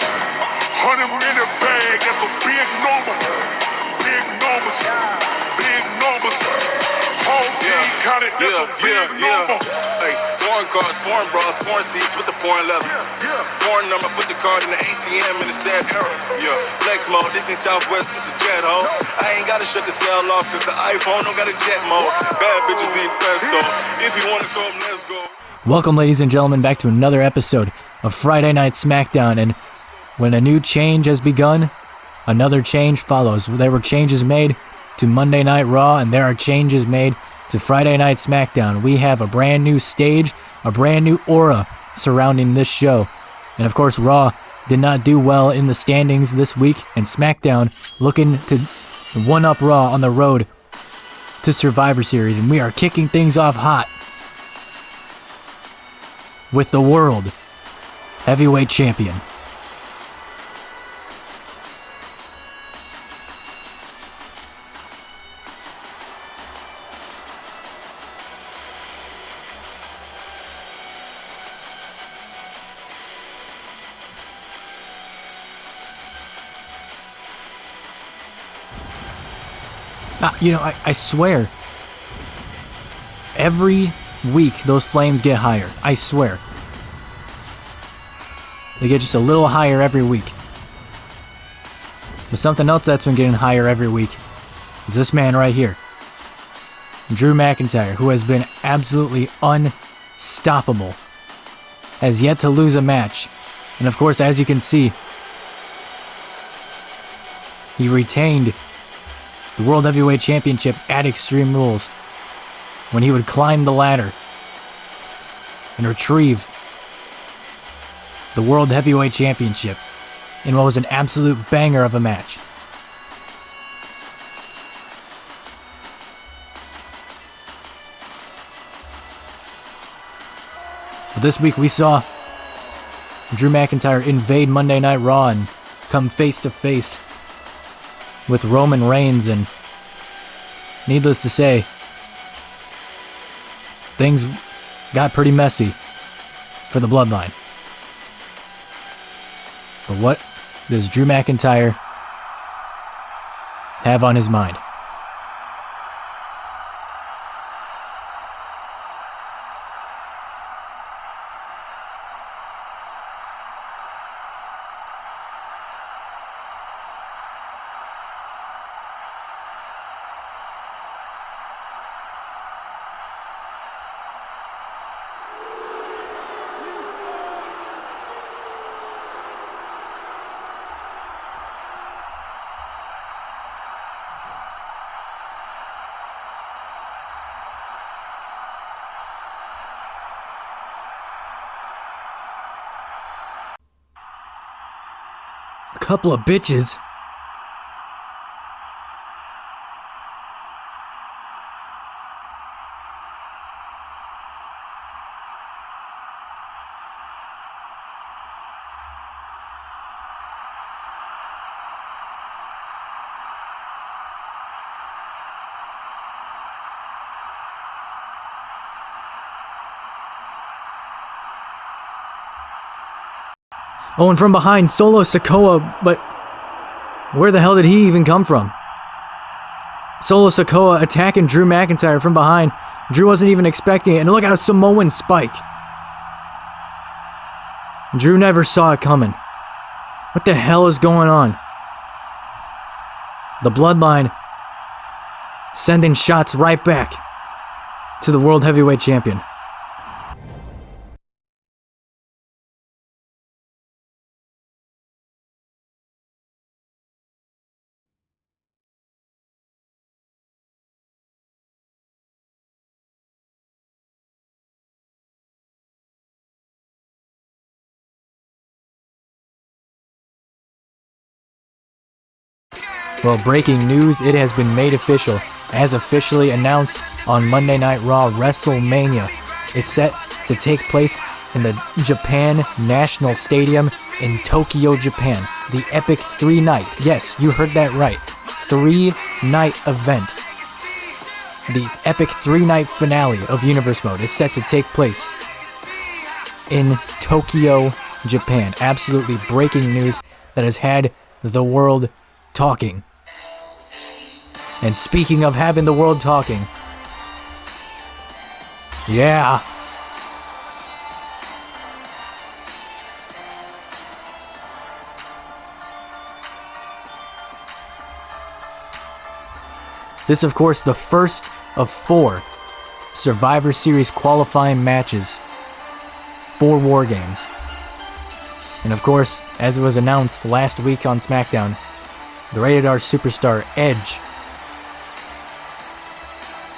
100-minute bag, that's a big number. Big numbers, big numbers. Whole team counted, that's a big number. Hey, foreign cars, foreign bras, foreign seats with the foreign leather. Foreign number, put the card in the ATM in the sad era. Flex mode, this ain't Southwest, this a jet ho. I ain't gotta shut the cell off, cause the iPhone don't got a jet mode. Bad bitches eat pesto. If you wanna come, let's go. Welcome, ladies and gentlemen, back to another episode of Friday Night SmackDown. And when a new change has begun, another change follows. There were changes made to Monday Night Raw, and there are changes made to Friday Night SmackDown. We have a brand new stage, a brand new aura surrounding this show. And of course, Raw did not do well in the standings this week, and SmackDown looking to one-up Raw on the road to Survivor Series. And we are kicking things off hot with the World Heavyweight Champion. I swear, every week those flames get higher. I swear. They get just a little higher every week. But something else that's been getting higher every week is this man right here, Drew McIntyre, who has been absolutely unstoppable, has yet to lose a match. And of course, as you can see, he retained the World Heavyweight Championship at Extreme Rules when he would climb the ladder and retrieve the World Heavyweight Championship in what was an absolute banger of a match. But this week we saw Drew McIntyre invade Monday Night Raw and come face to face with Roman Reigns, and needless to say, things got pretty messy for the Bloodline. But what does Drew McIntyre have on his mind? A couple of bitches. Oh, and from behind, Solo Sikoa, but where the hell did he even come from? Solo Sikoa attacking Drew McIntyre from behind. Drew wasn't even expecting it, and look at a Samoan spike. Drew never saw it coming. What the hell is going on? The Bloodline sending shots right back to the World Heavyweight Champion. Well, breaking news, it has been made official. As officially announced on Monday Night Raw, WrestleMania is set to take place in the Japan National Stadium in Tokyo, Japan. The epic 3-night, yes, you heard that right, 3-night event. The epic 3-night finale of Universe Mode is set to take place in Tokyo, Japan. Absolutely breaking news that has had the world talking. And speaking of having the world talking, yeah. This, of course, the first of 4 Survivor Series qualifying matches for War Games. And of course, as it was announced last week on SmackDown, the Rated R superstar Edge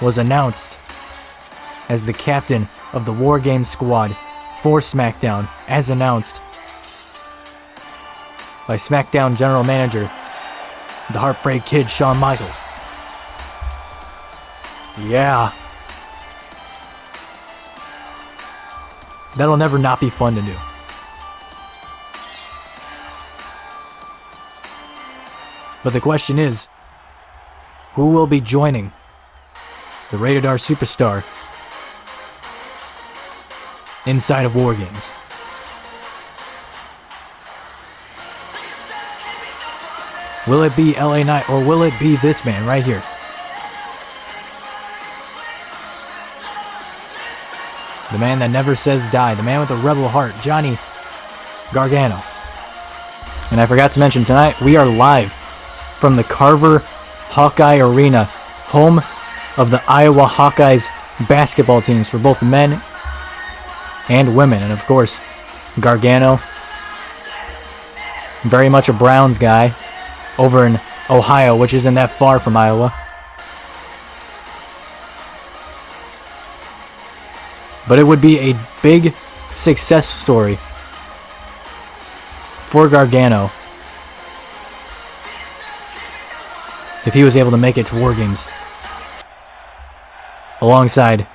was announced as the captain of the War Games squad for SmackDown, as announced by SmackDown General Manager, the Heartbreak Kid, Shawn Michaels. Yeah. That'll never not be fun to do. But the question is, who will be joining the Rated R superstar inside of War Games? Will it be LA Knight, or will it be this man right here? The man that never says die, the man with the rebel heart, Johnny Gargano. And I forgot to mention, tonight we are live from the Carver Hawkeye Arena, home of the Iowa Hawkeyes basketball teams for both men and women. And of course, Gargano, very much a Browns guy, over in Ohio, which isn't that far from Iowa. But it would be a big success story for Gargano if he was able to make it to War Games alongside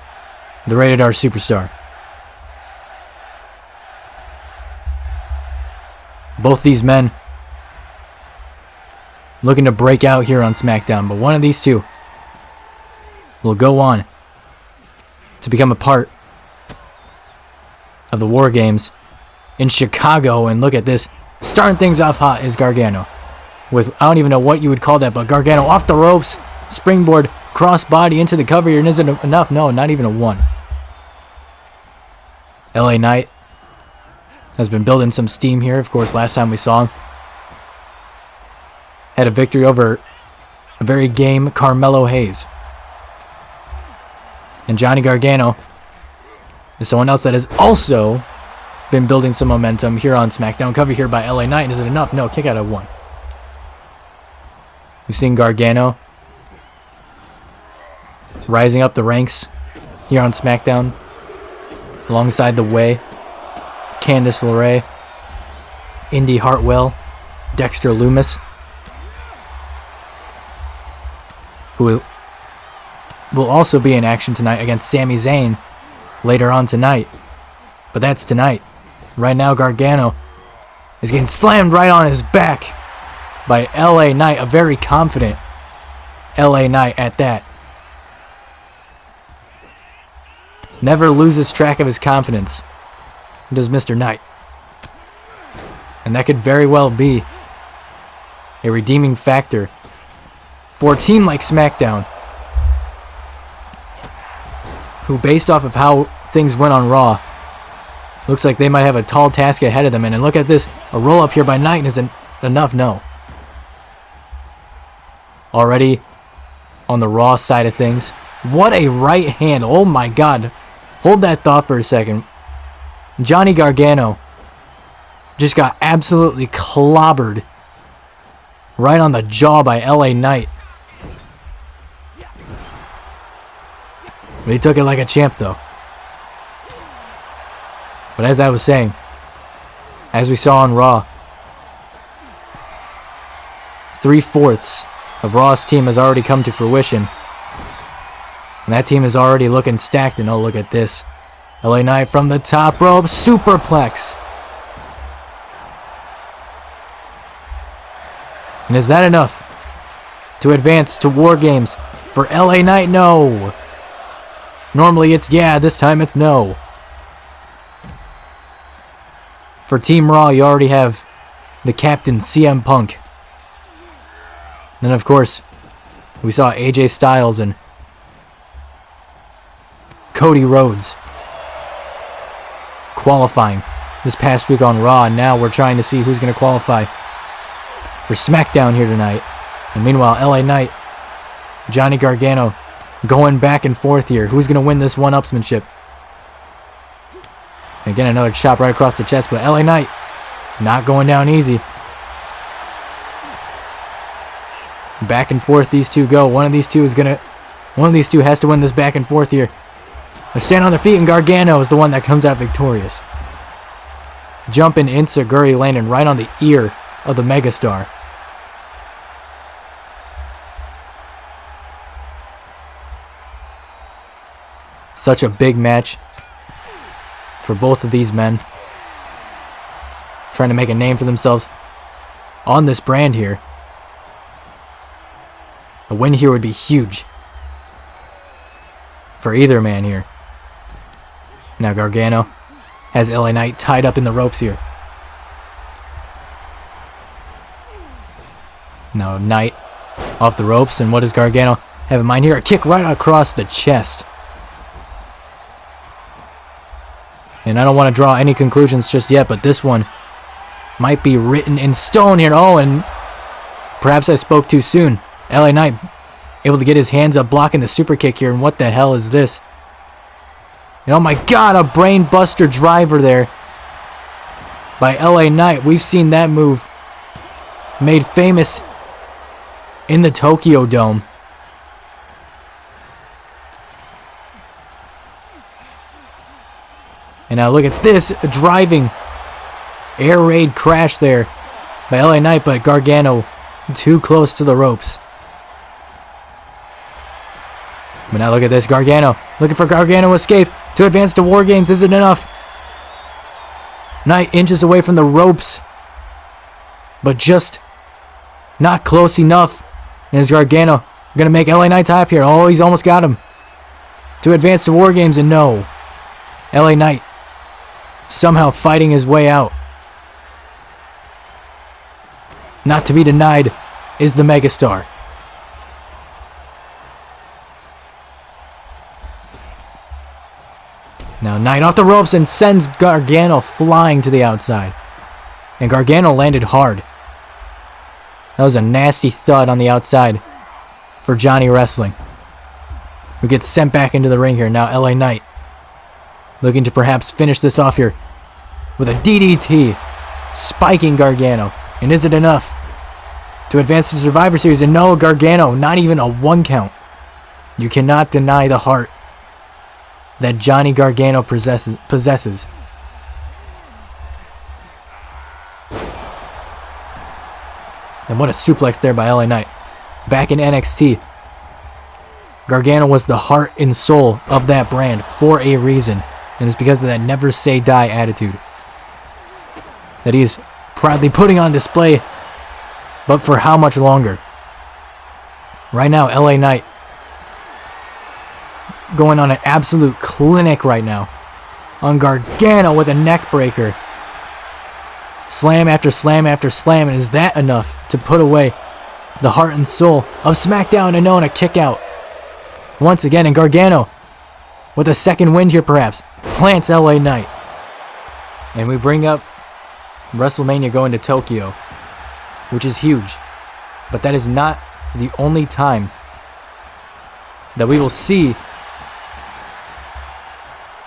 the Rated R superstar. Both these men looking to break out here on SmackDown, but one of these two will go on to become a part of the War Games in Chicago. And look at this, starting things off hot is Gargano with, I don't even know what you would call that, but Gargano off the ropes, springboard, crossbody into the cover here, and isn't it enough? No, not even a 1. LA Knight has been building some steam here. Of course, last time we saw him, had a victory over a very game Carmelo Hayes. And Johnny Gargano is someone else that has also been building some momentum here on SmackDown. Cover here by LA Knight. Is it enough? No, kick out at 1. We've seen Gargano rising up the ranks here on SmackDown alongside The Way, Candice LeRae, Indy Hartwell, Dexter Lumis, who will also be in action tonight against Sami Zayn later on tonight. But that's tonight. Right now, Gargano is getting slammed right on his back by LA Knight, a very confident LA Knight at that. Never loses track of his confidence, does Mr. Knight. And that could very well be a redeeming factor for a team like SmackDown, who, based off of how things went on Raw, looks like they might have a tall task ahead of them. And look at this, a roll-up here by Knight isn't enough, no. Already on the Raw side of things. What a right hand, oh my god. Hold that thought for a second. Johnny Gargano just got absolutely clobbered right on the jaw by LA Knight. But he took it like a champ, though. But as I was saying, as we saw on Raw, 3/4 of Raw's team has already come to fruition. And that team is already looking stacked. And oh, look at this. LA Knight from the top rope, superplex. And is that enough to advance to War Games for LA Knight? No. Normally it's yeah, this time it's no. For Team Raw, you already have the captain, CM Punk. Then, of course, we saw AJ Styles and Cody Rhodes qualifying this past week on Raw, and now we're trying to see who's going to qualify for SmackDown here tonight. And meanwhile, LA Knight, Johnny Gargano going back and forth here. Who's going to win this one-upsmanship? Again, another chop right across the chest, but LA Knight not going down easy. Back and forth these two go. One of these two has to win this back and forth here. They're standing on their feet, and Gargano is the one that comes out victorious. Jumping Enziguri, landing right on the ear of the Megastar. Such a big match for both of these men. Trying to make a name for themselves on this brand here. A win here would be huge for either man here. Now Gargano has LA Knight tied up in the ropes here. Now Knight off the ropes, and what does Gargano have in mind here? A kick right across the chest. And I don't want to draw any conclusions just yet, but this one might be written in stone here. Oh, and perhaps I spoke too soon. LA Knight able to get his hands up blocking the super kick here, and what the hell is this? And oh my god, a brain buster driver there by LA Knight. We've seen that move made famous in the Tokyo Dome. And now look at this, a driving air raid crash there by LA Knight, but Gargano too close to the ropes. But now look at this, Gargano looking for Gargano escape to advance to War Games. Is it enough? Knight inches away from the ropes, but just not close enough. And is Gargano going to make LA Knight tap here? Oh, he's almost got him to advance to War Games, and no. LA Knight somehow fighting his way out. Not to be denied is the Megastar. Now Knight off the ropes and sends Gargano flying to the outside. And Gargano landed hard. That was a nasty thud on the outside for Johnny Wrestling, who gets sent back into the ring here. Now LA Knight looking to perhaps finish this off here with a DDT, spiking Gargano. And is it enough to advance to Survivor Series? And no, Gargano, not even a 1 count. You cannot deny the heart that Johnny Gargano possesses. And what a suplex there by LA Knight. Back in NXT, Gargano was the heart and soul of that brand for a reason. And it's because of that never say die attitude that he is proudly putting on display. But for how much longer? Right now, LA Knight going on an absolute clinic right now on Gargano with a neck breaker. Slam after slam after slam. And is that enough to put away the heart and soul of SmackDown? And no, and a kick out once again. And Gargano with a second wind here perhaps plants LA Knight. And we bring up WrestleMania going to Tokyo, which is huge. But that is not the only time that we will see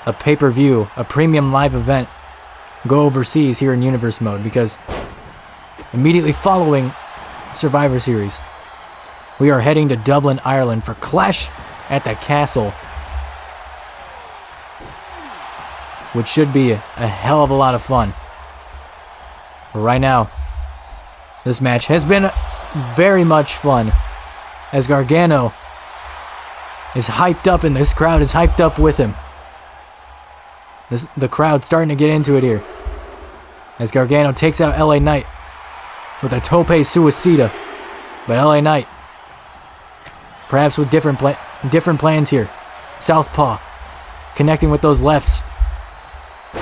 a pay-per-view, a premium live event, go overseas here in Universe Mode, because immediately following Survivor Series, we are heading to Dublin, Ireland for Clash at the Castle, which should be a hell of a lot of fun. But right now, this match has been very much fun, as Gargano is hyped up and this crowd is hyped up with him. The crowd starting to get into it here, as Gargano takes out LA Knight with a tope suicida. But LA Knight, perhaps with different plans here. Southpaw, connecting with those lefts.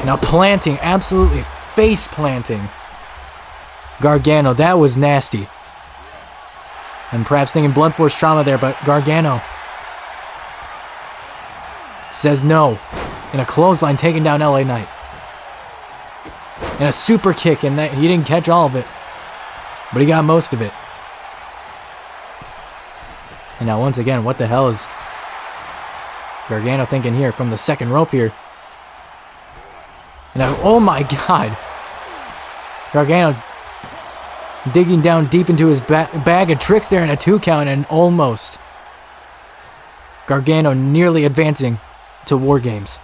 Now planting, absolutely face planting Gargano. That was nasty. And perhaps thinking Blood Force trauma there, but Gargano says no. And a clothesline taking down LA Knight. And a super kick, and that he didn't catch all of it, but he got most of it. And now once again, what the hell is Gargano thinking here from the second rope here? And now, oh my god. Gargano digging down deep into his bag of tricks there in a 2 count, and almost Gargano nearly advancing to War Games.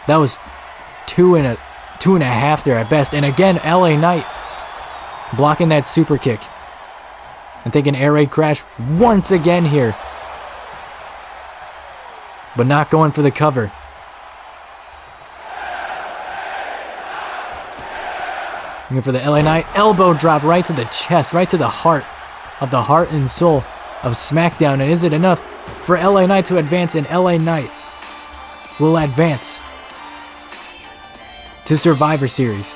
That was two and a half there at best. And again, LA Knight blocking that super kick and taking air raid crash once again here, but not going for the cover. Looking for the LA Knight elbow drop right to the chest, right to the heart and soul of SmackDown. And is it enough for LA Knight to advance? And LA Knight will advance to Survivor Series.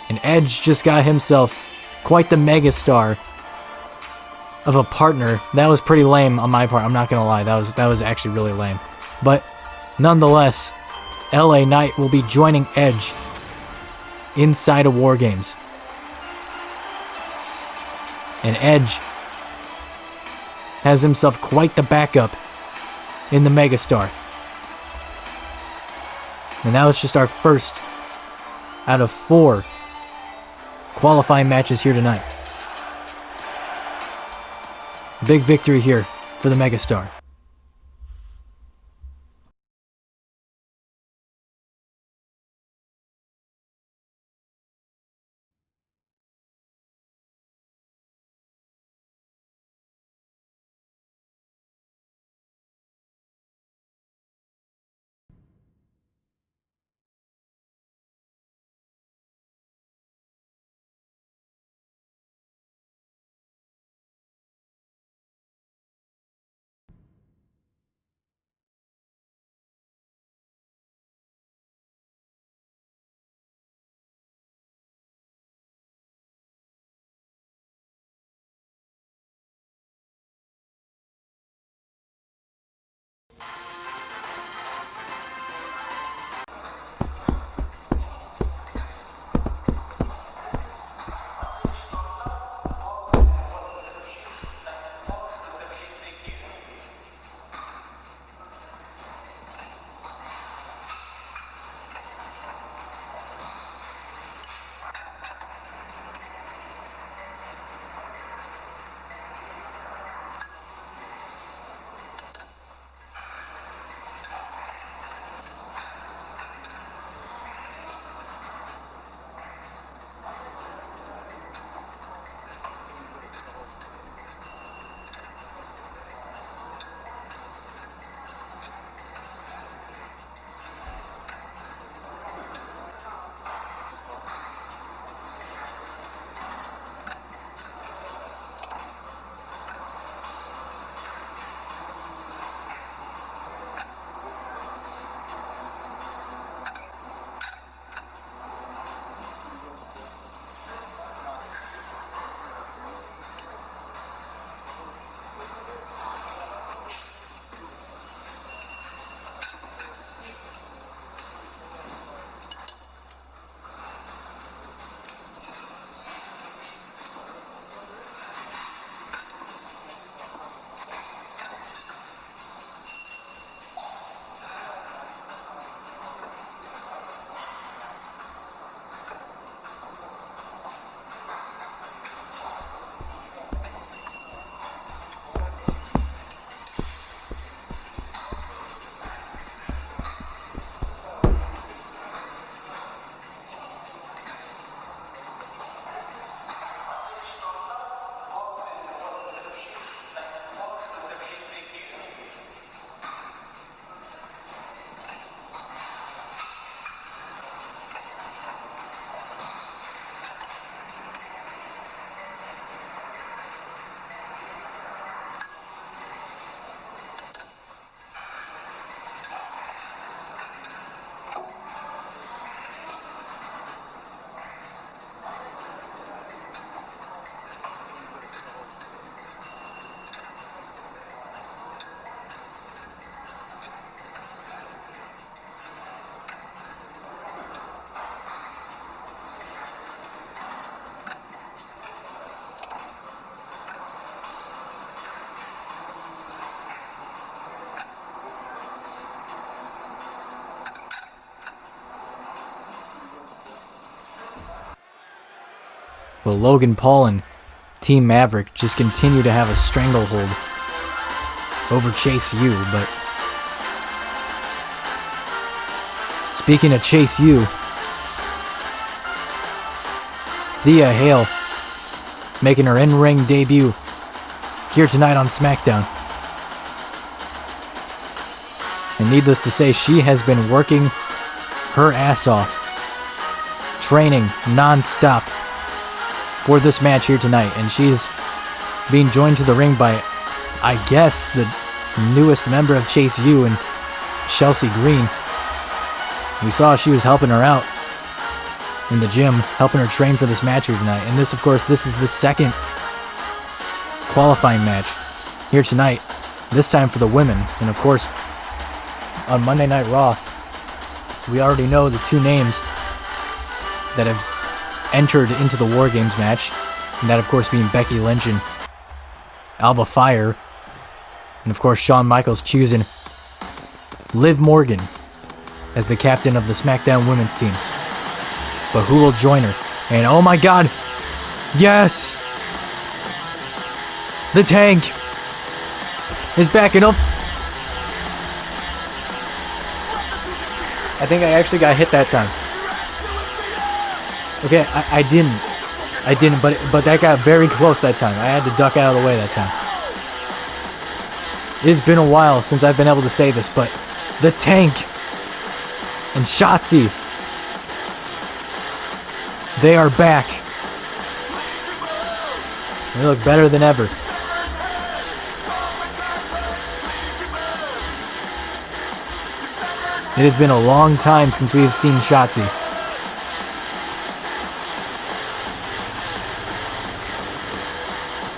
And Edge just got himself quite the megastar of a partner. That was pretty lame on my part, I'm not gonna lie. That was actually really lame. But nonetheless, LA Knight will be joining Edge inside of War Games. And Edge has himself quite the backup in the megastar. And that was just our first out of 4 qualifying matches here tonight. Big victory here for the megastar. But Logan Paul and Team Maverick just continue to have a stranglehold over Chase U. But speaking of Chase U, Thea Hale making her in-ring debut here tonight on SmackDown. And needless to say, she has been working her ass off, training non-stop for this match here tonight. And she's being joined to the ring by, I guess, the newest member of Chase U and Chelsea Green. We saw she was helping her out in the gym, helping her train for this match here tonight. And this, of course, this is the second qualifying match here tonight, this time for the women. And of course, on Monday Night Raw, we already know the two names that have entered into the War Games match, and that of course being Becky Lynch and Alba Fire. And of course Shawn Michaels choosing Liv Morgan as the captain of the SmackDown women's team. But who will join her? And oh my god, yes! The Tank is backing up. I think I actually got hit that time. Okay, I didn't, but that got very close that time. I had to duck out of the way that time. It has been a while since I've been able to say this, but the Tank and Shotzi, they are back. They look better than ever. It has been a long time since we have seen Shotzi.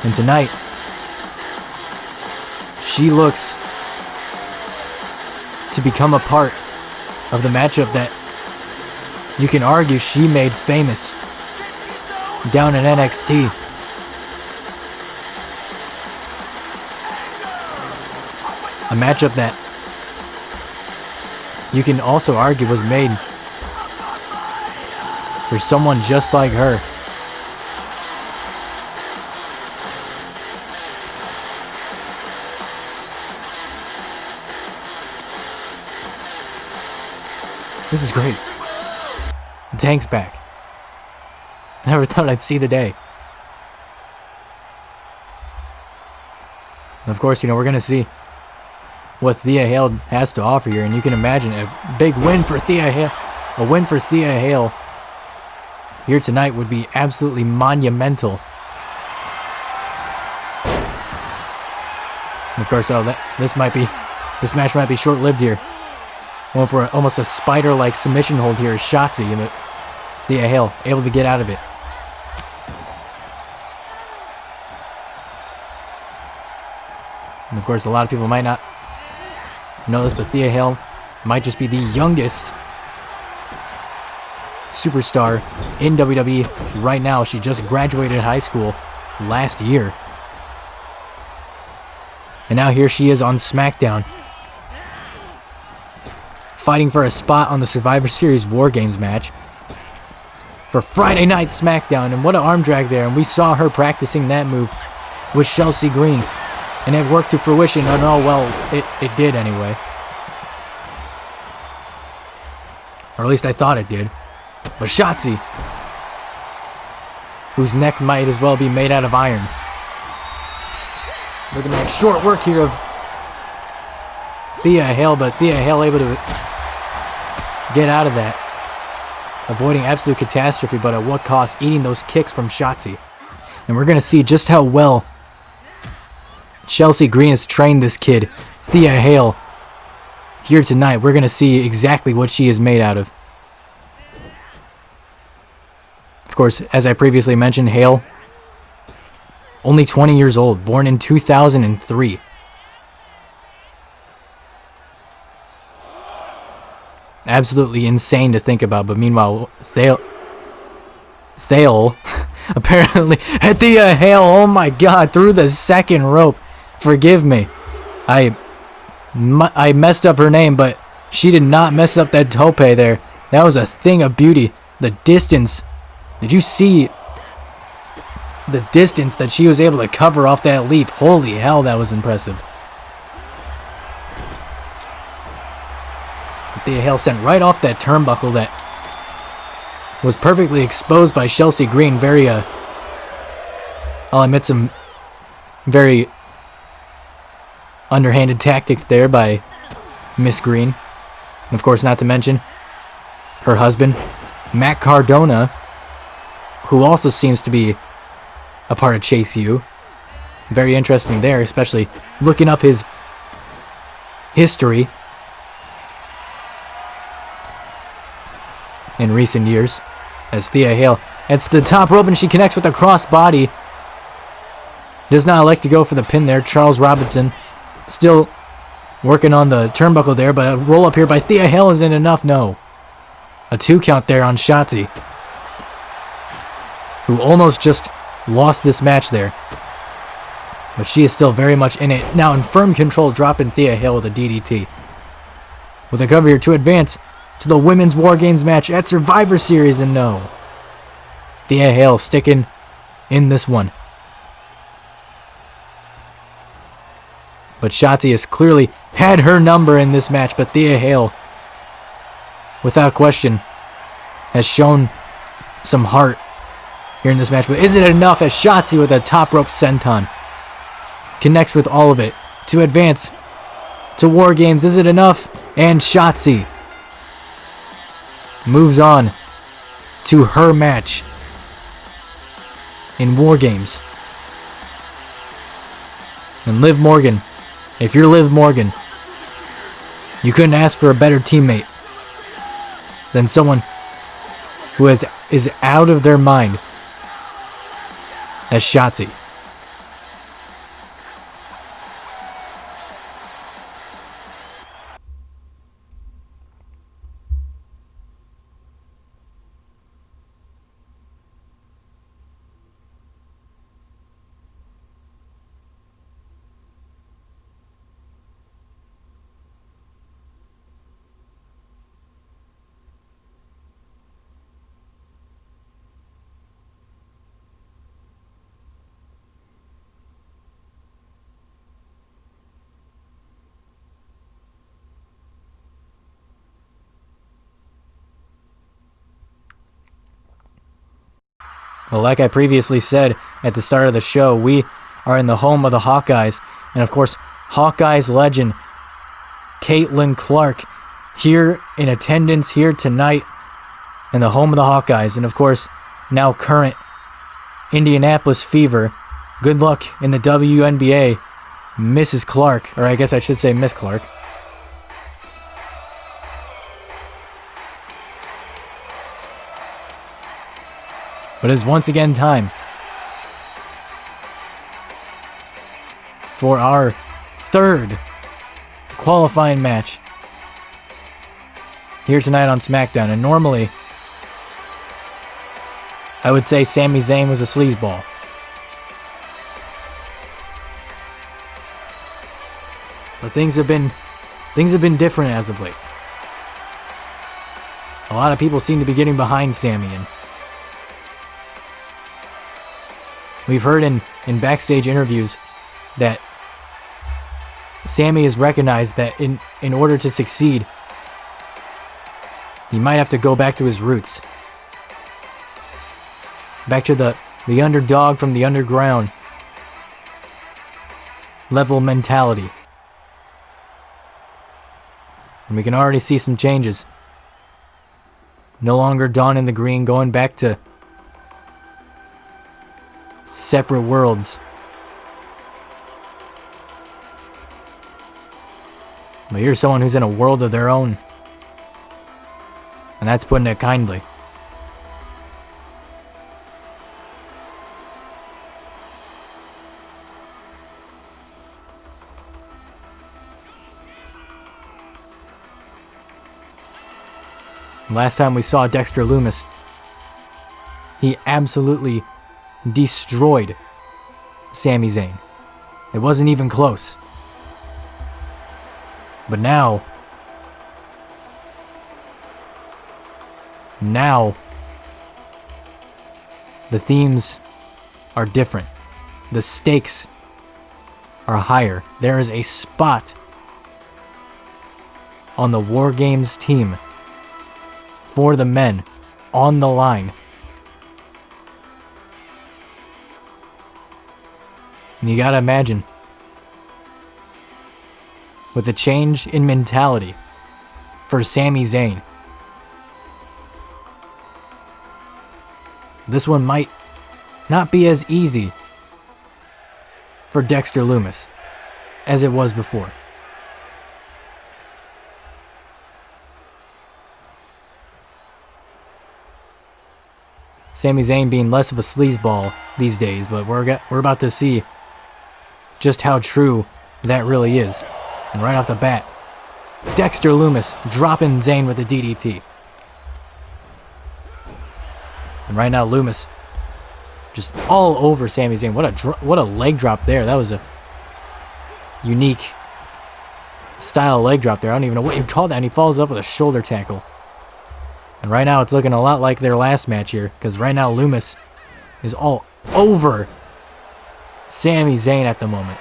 And tonight, she looks to become a part of the matchup that you can argue she made famous down in NXT. A matchup that you can also argue was made for someone just like her. This is great. The Tank's back. I never thought I'd see the day. And of course, we're going to see what Thea Hale has to offer here, and you can imagine a big win for Thea Hale. A win for Thea Hale here tonight would be absolutely monumental. And of course, this match might be short-lived here. Going for almost a spider-like submission hold here is Shotzi, but Thea Hale able to get out of it. And of course, a lot of people might not know this, but Thea Hale might just be the youngest superstar in WWE right now. She just graduated high school last year. And now here she is on SmackDown, fighting for a spot on the Survivor Series War Games match for Friday Night SmackDown. And what an arm drag there. And we saw her practicing that move with Chelsea Green. And it worked to fruition. And oh, well, it did anyway. Or at least I thought it did. But Shotzi, whose neck might as well be made out of iron. Looking like short work here of Thea Hale, but Thea Hale able to get out of that. Avoiding absolute catastrophe, but at what cost? Eating those kicks from Shotzi. And we're going to see just how well Chelsea Green has trained this kid, Thea Hale, here tonight. We're going to see exactly what she is made out of. Of course, as I previously mentioned, Hale, only 20 years old, born in 2003. Absolutely insane to think about, but meanwhile, Thale apparently, Thea Hale, oh my god, through the second rope. Forgive me. I messed up her name, but she did not mess up that tope there. That was a thing of beauty. The distance. Did you see the distance that she was able to cover off that leap. Holy hell, that was impressive. Thea Hale sent right off that turnbuckle that was perfectly exposed by Chelsea Green. I'll admit, some very underhanded tactics there by Miss Green. And of course, not to mention her husband, Matt Cardona, who also seems to be a part of Chase U. Very interesting there, especially looking up his history in recent years. As Thea Hale heads to the top rope and she connects with a crossbody. Does not elect to go for the pin there. Charles Robinson still working on the turnbuckle there, but a roll up here by Thea Hale isn't enough. No. A 2 count there on Shotzi, who almost just lost this match there. But she is still very much in it. Now in firm control, dropping Thea Hale with a DDT. With a cover here to advance to the Women's War Games match at Survivor Series, and no. Thea Hale sticking in this one. But Shotzi has clearly had her number in this match, but Thea Hale, without question, has shown some heart here in this match. But is it enough as Shotzi with a top rope senton connects with all of it to advance to War Games? Is it enough? And Shotzi moves on to her match in War Games. And Liv Morgan, if you're Liv Morgan, you couldn't ask for a better teammate than someone who is out of their mind as Shotzi. Well, like I previously said at the start of the show, we are in the home of the Hawkeyes. And of course, Hawkeyes legend Caitlin Clark here in attendance here tonight in the home of the Hawkeyes. And of course, now current Indianapolis Fever. Good luck in the WNBA, Mrs. Clark. Or I guess I should say Miss Clark. But it is once again time for our third qualifying match here tonight on SmackDown. And normally, I would say Sami Zayn was a sleazeball. But things have been different as of late. A lot of people seem to be getting behind Sami, and we've heard in backstage interviews that Sami has recognized that in order to succeed, he might have to go back to his roots. Back to the underdog from the underground level mentality. And we can already see some changes. No longer Dawn in the Green, going back to separate worlds. But here's someone who's in a world of their own. And that's putting it kindly. Last time we saw Dexter Lumis, he absolutely destroyed Sami Zayn. It wasn't even close. But now the themes are different. The stakes are higher. There is a spot on the War Games team for the men on the line. And you gotta imagine, with a change in mentality for Sami Zayn, this one might not be as easy for Dexter Lumis as it was before. Sami Zayn being less of a sleazeball these days, but we're about to see just how true that really is. And right off the bat, Dexter Lumis dropping Zayn with a DDT. And right now, Lumis just all over Sami Zayn. What a leg drop there. That was a unique style leg drop there. I don't even know what you call that. And he follows up with a shoulder tackle. And right now, it's looking a lot like their last match here, because right now, Lumis is all over Sami Zayn at the moment.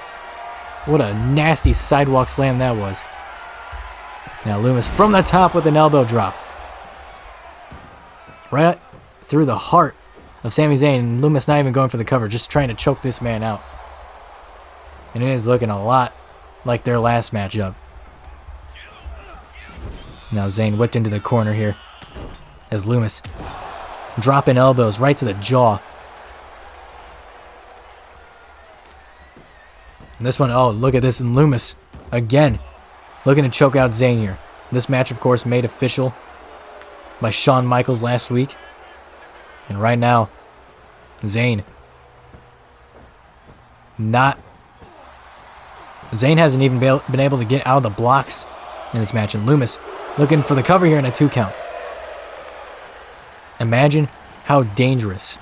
What a nasty sidewalk slam that was. Now Lumis from the top with an elbow drop. Right through the heart of Sami Zayn, and Lumis not even going for the cover, just trying to choke this man out. And it is looking a lot like their last matchup. Now Zayn whipped into the corner here as Lumis dropping elbows right to the jaw. And this one, oh, look at this, and Lumis, again, looking to choke out Zayn here. This match, of course, made official by Shawn Michaels last week. And right now, Zayn hasn't even been able to get out of the blocks in this match. And Lumis looking for the cover here in a 2 count. Imagine how dangerous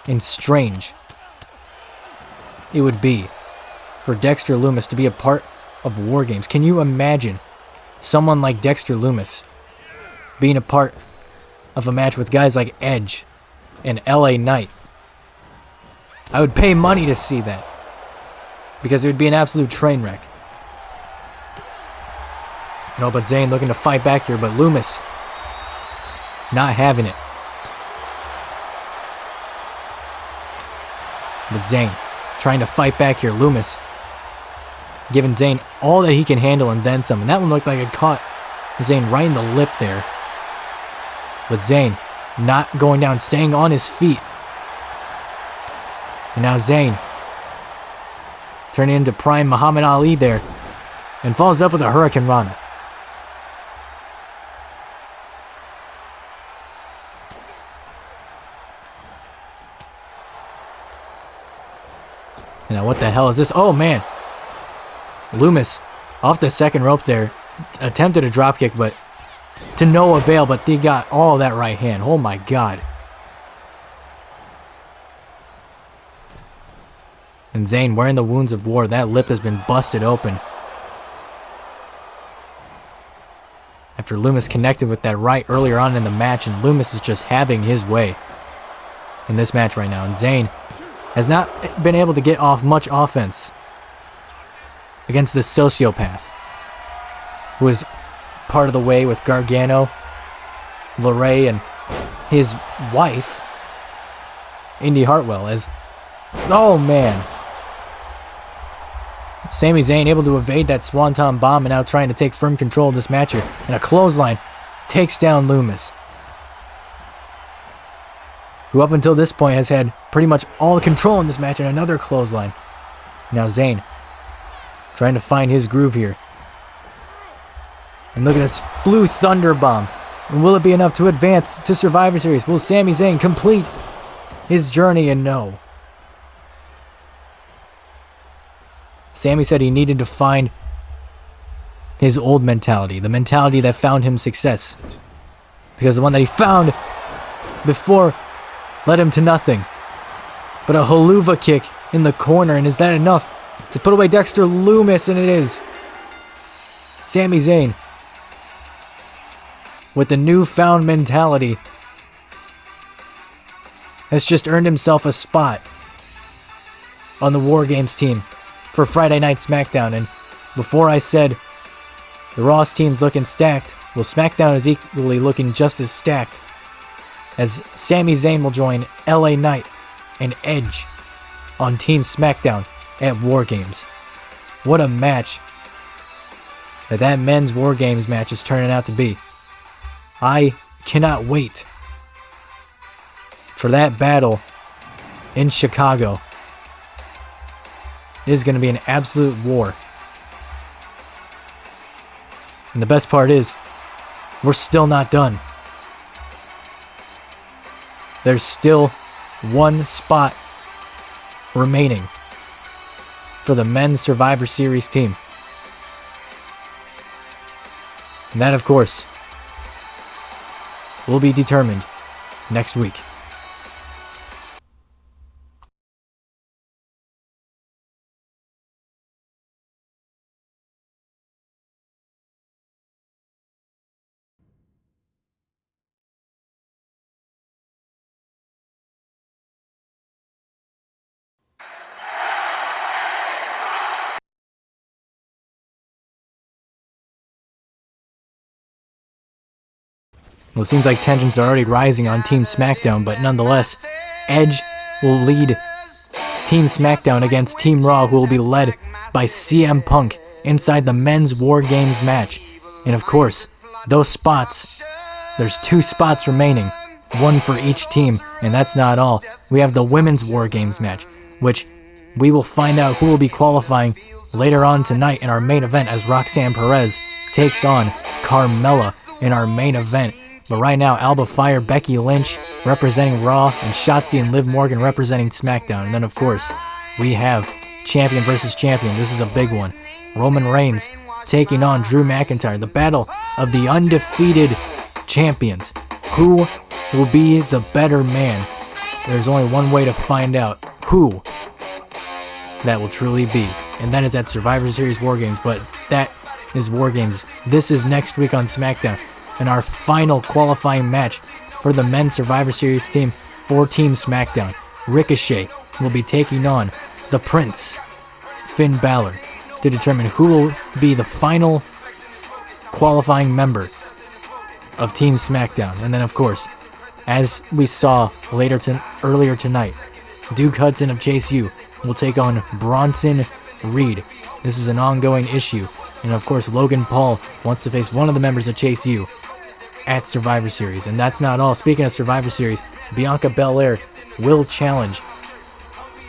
and strange it would be for Dexter Lumis to be a part of War Games. Can you imagine someone like Dexter Lumis being a part of a match with guys like Edge and LA Knight? I would pay money to see that, because it would be an absolute train wreck. No, but Zayn looking to fight back here, but Lumis not having it. But Zayn trying to fight back here. Lumis giving Zayn all that he can handle and then some. And that one looked like it caught Zayn right in the lip there. But Zayn not going down, staying on his feet. And now Zayn turning into prime Muhammad Ali there and follows up with a Hurricane Rana. Now what the hell is this? Oh man. Lumis off the second rope there. Attempted a dropkick, but to no avail, but they got all that right hand. Oh my god. And Zayn wearing the wounds of war. That lip has been busted open. After Lumis connected with that right earlier on in the match, and Lumis is just having his way in this match right now. And Zayn has not been able to get off much offense against this sociopath who is part of the way with Gargano, LeRae, and his wife, Indy Hartwell. As, oh man, Sami Zayn able to evade that Swanton bomb and now trying to take firm control of this match here. And a clothesline takes down Lumis, who up until this point has had pretty much all the control in this match, and another clothesline. Now Zayn trying to find his groove here. And look at this Blue Thunder Bomb. And will it be enough to advance to Survivor Series? Will Sami Zayn complete his journey? And no. Sami said he needed to find his old mentality, the mentality that found him success. Because the one that he found before led him to nothing but a haluva kick in the corner. And is that enough to put away Dexter Lumis? And it is. Sami Zayn with the newfound mentality has just earned himself a spot on the War Games team for Friday Night SmackDown. And before I said the Raw's team's looking stacked, well, SmackDown is equally looking just as stacked, as Sami Zayn will join LA Knight and Edge on Team SmackDown at War Games. What a match that men's War Games match is turning out to be. I cannot wait for that battle in Chicago. It is going to be an absolute war. And the best part is, we're still not done. There's still one spot remaining for the men's Survivor Series team. And that, of course, will be determined next week. Well, it seems like tensions are already rising on Team SmackDown, but nonetheless, Edge will lead Team SmackDown against Team Raw, who will be led by CM Punk inside the men's War Games match. And of course, those spots, there's 2 spots remaining, one for each team, and that's not all. We have the women's War Games match, which we will find out who will be qualifying later on tonight in our main event, as Roxanne Perez takes on Carmella in our main event. But right now, Alba Fire, Becky Lynch representing Raw, and Shotzi and Liv Morgan representing SmackDown. And then, of course, we have champion versus champion. This is a big one. Roman Reigns taking on Drew McIntyre. The battle of the undefeated champions. Who will be the better man? There's only one way to find out who that will truly be, and that is at Survivor Series War Games. But that is War Games. This is next week on SmackDown. And our final qualifying match for the men's Survivor Series team for Team SmackDown. Ricochet will be taking on the Prince, Finn Balor, to determine who will be the final qualifying member of Team SmackDown. And then, of course, as we saw earlier tonight, Duke Hudson of Chase U will take on Bronson Reed. This is an ongoing issue. And of course, Logan Paul wants to face one of the members of Chase U at Survivor Series. And that's not all. Speaking of Survivor Series, Bianca Belair will challenge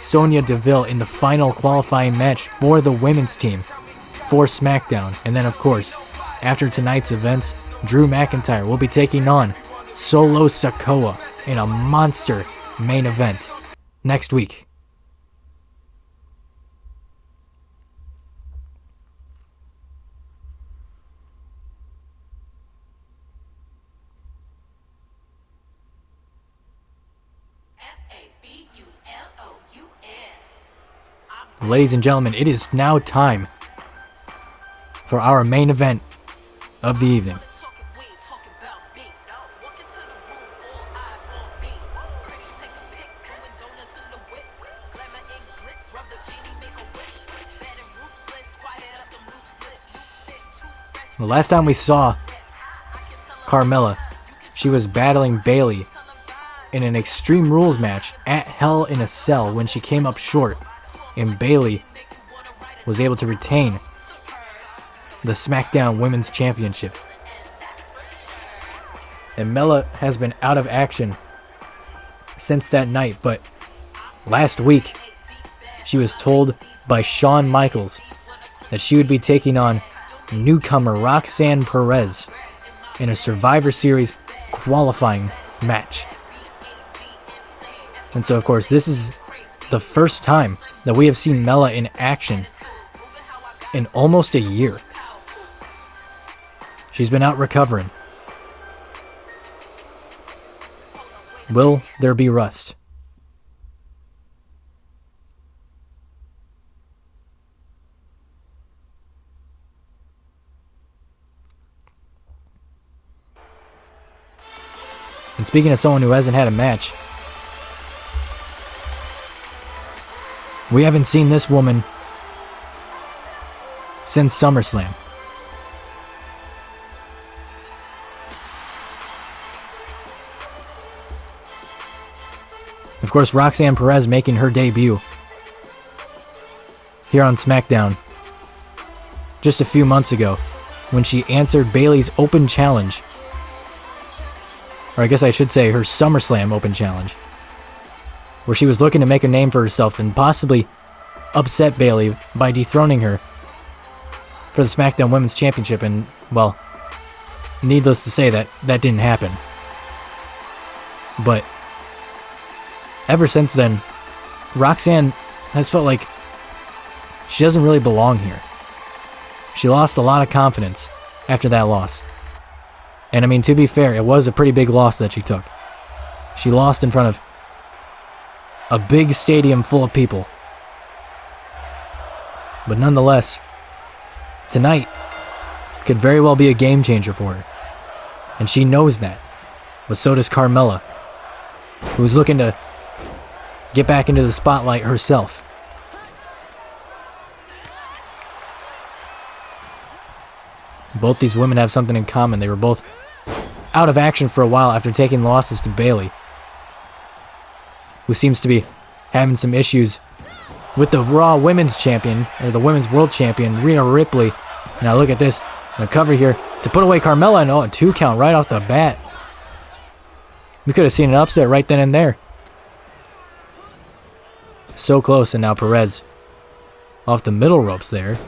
Sonya Deville in the final qualifying match for the women's team for SmackDown. And then, of course, after tonight's events, Drew McIntyre will be taking on Solo Sikoa in a monster main event next week. Ladies and gentlemen, it is now time for our main event of the evening. The last time we saw Carmella, she was battling Bayley in an Extreme Rules match at Hell in a Cell when she came up short, and Bayley was able to retain the SmackDown Women's Championship. And Mella has been out of action since that night, but last week she was told by Shawn Michaels that she would be taking on newcomer Roxanne Perez in a Survivor Series qualifying match. And so, of course, this is the first time that we have seen Mella in action in almost a year. She's been out recovering. Will there be rust? And speaking of someone who hasn't had a match We haven't seen this woman since SummerSlam. Of course, Roxanne Perez making her debut here on SmackDown just a few months ago when she answered Bayley's open challenge. Or I guess I should say her SummerSlam open challenge, where she was looking to make a name for herself and possibly upset Bayley by dethroning her for the SmackDown Women's Championship. And, well, needless to say that didn't happen. But ever since then, Roxanne has felt like she doesn't really belong here. She lost a lot of confidence after that loss. And I mean, to be fair, it was a pretty big loss that she took. She lost in front of a big stadium full of people. But nonetheless, tonight could very well be a game changer for her. And she knows that. But so does Carmella, who's looking to get back into the spotlight herself. Both these women have something in common. They were both out of action for a while after taking losses to Bayley, who seems to be having some issues with the Raw Women's Champion, or the Women's World Champion, Rhea Ripley. Now look at this, the cover here to put away Carmella, and a 2 count right off the bat. We could have seen an upset right then and there. So close, and now Perez off the middle ropes there.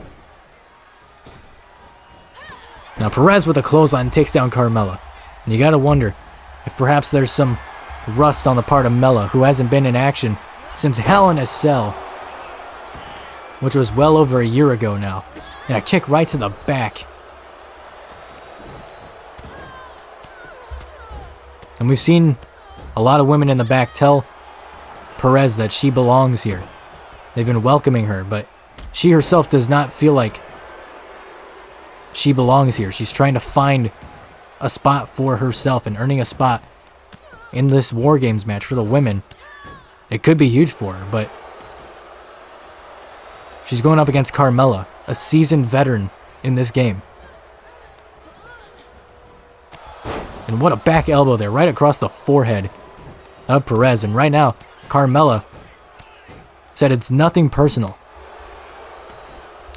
Now Perez with a clothesline takes down Carmella. And you gotta wonder if perhaps there's some rust on the part of Mella, who hasn't been in action since Hell in a Cell, which was well over a year ago now. And a kick right to the back. And we've seen a lot of women in the back tell Perez that she belongs here. They've been welcoming her, but she herself does not feel like she belongs here. She's trying to find a spot for herself, and earning a spot in this War Games match for the women, it could be huge for her, but she's going up against Carmella, a seasoned veteran in this game. And what a back elbow there, right across the forehead of Perez. And right now, Carmella said it's nothing personal.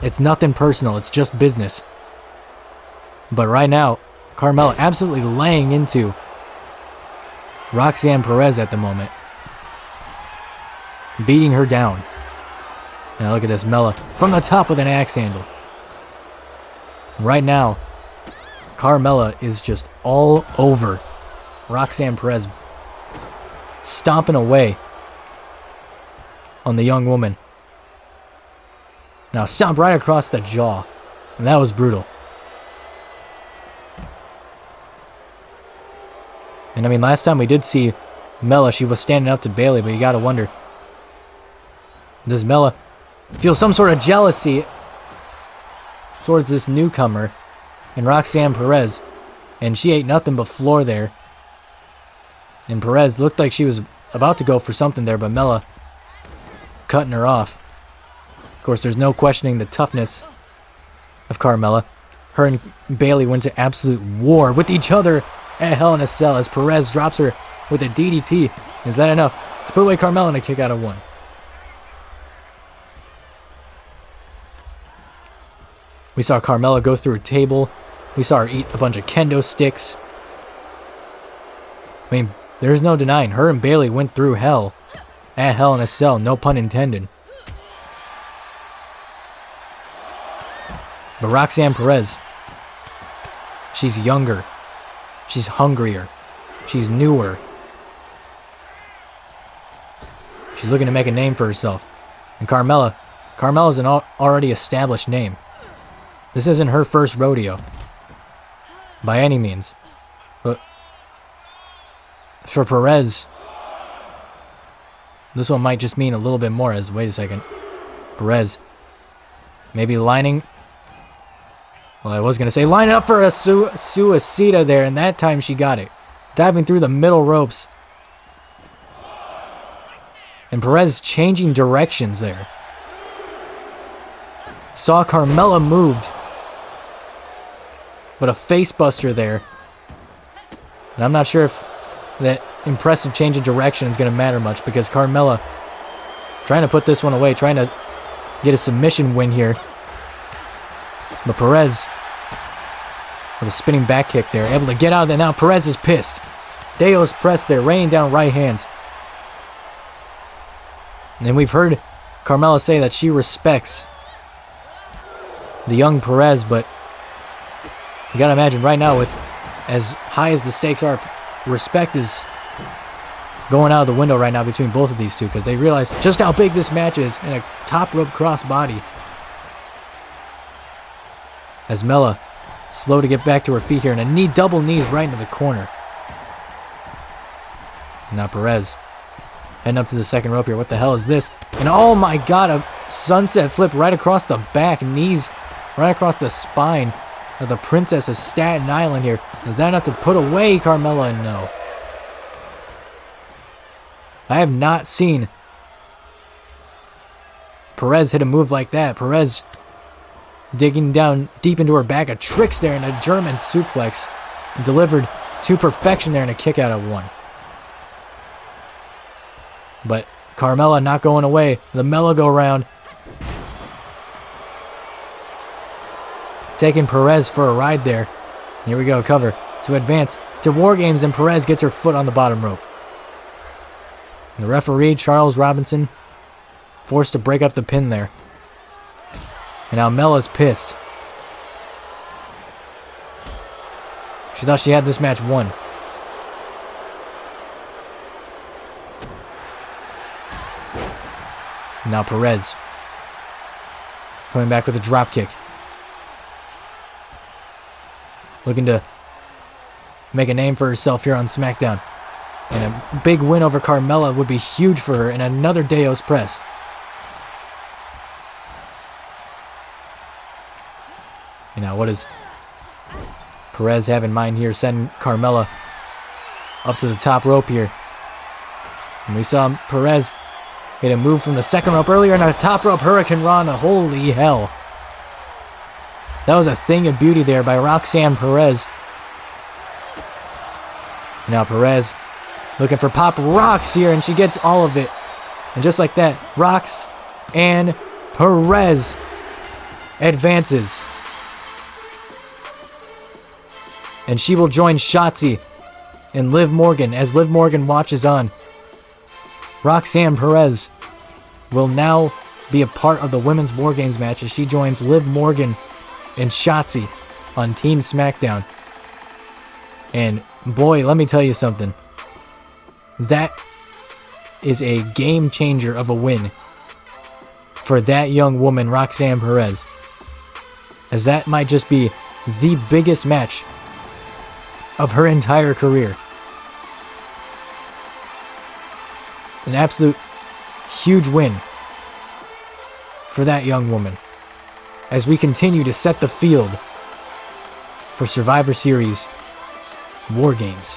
It's nothing personal, it's just business. But right now, Carmella absolutely laying into Roxanne Perez at the moment, beating her down. Now look at this, Mella from the top with an axe handle. Right now, Carmella is just all over Roxanne Perez, stomping away on the young woman. Now stomp right across the jaw, and that was brutal. And I mean, last time we did see Mella, she was standing up to Bayley, but you gotta wonder, does Mella feel some sort of jealousy towards this newcomer and Roxanne Perez? And she ate nothing but floor there. And Perez looked like she was about to go for something there, but Mella cutting her off. Of course, there's no questioning the toughness of Carmella. Her and Bayley went to absolute war with each other at Hell in a Cell as Perez drops her with a DDT. Is that enough to put away Carmella and a kick out of 1? We saw Carmella go through a table. We saw her eat a bunch of kendo sticks. I mean, there's no denying, her and Bayley went through hell at Hell in a Cell, no pun intended. But Roxanne Perez, she's younger. She's hungrier. She's newer. She's looking to make a name for herself. And Carmella's an already established name. This isn't her first rodeo, by any means. But for Perez, this one might just mean a little bit more as, wait a second, Perez maybe lining, well, I was going to say line up for a suicida there, and that time she got it. Diving through the middle ropes. And Perez changing directions there. saw Carmella moved. But a face buster there. And I'm not sure if that impressive change of direction is going to matter much, because Carmella trying to put this one away, trying to get a submission win here. But Perez with a spinning back kick there, able to get out of there. Now Perez is pissed. Deo's press there, raining down right hands. And then we've heard Carmella say that she respects the young Perez, but you gotta imagine right now, with as high as the stakes are, respect is going out of the window right now between both of these two, because they realize just how big this match is in a top rope cross body. As Mella slow to get back to her feet here, and a double knees right into the corner. Now Perez heading up to the second rope here. What the hell is this? And oh my god, a sunset flip right across the back, knees right across the spine of the Princess of Staten Island here. Is that enough to put away Carmella? No. I have not seen Perez hit a move like that. Perez digging down deep into her bag of tricks there, and a German suplex delivered to perfection there, and a kick out of one. But Carmella not going away. The Mella go round. Taking Perez for a ride there. Here we go, cover to advance to War Games, and Perez gets her foot on the bottom rope. And the referee, Charles Robinson, forced to break up the pin there. And now Mella's pissed. She thought she had this match won. And now Perez coming back with a drop kick. Looking to make a name for herself here on SmackDown. And a big win over Carmella would be huge for her in another Deo's press. And now what does Perez have in mind here? Sending Carmella up to the top rope here. And we saw Perez hit a move from the second rope earlier, and a top rope Hurricane Rana. Holy hell. That was a thing of beauty there by Roxanne Perez. Now Perez looking for Pop Rocks here, and she gets all of it. And just like that, Roxanne Perez advances. And she will join Shotzi and Liv Morgan as Liv Morgan watches on. Roxanne Perez will now be a part of the Women's War Games match as she joins Liv Morgan and Shotzi on Team SmackDown. And boy, let me tell you something. That is a game changer of a win for that young woman, Roxanne Perez. As that might just be the biggest match of her entire career. An absolute huge win for that young woman as we continue to set the field for Survivor Series War Games.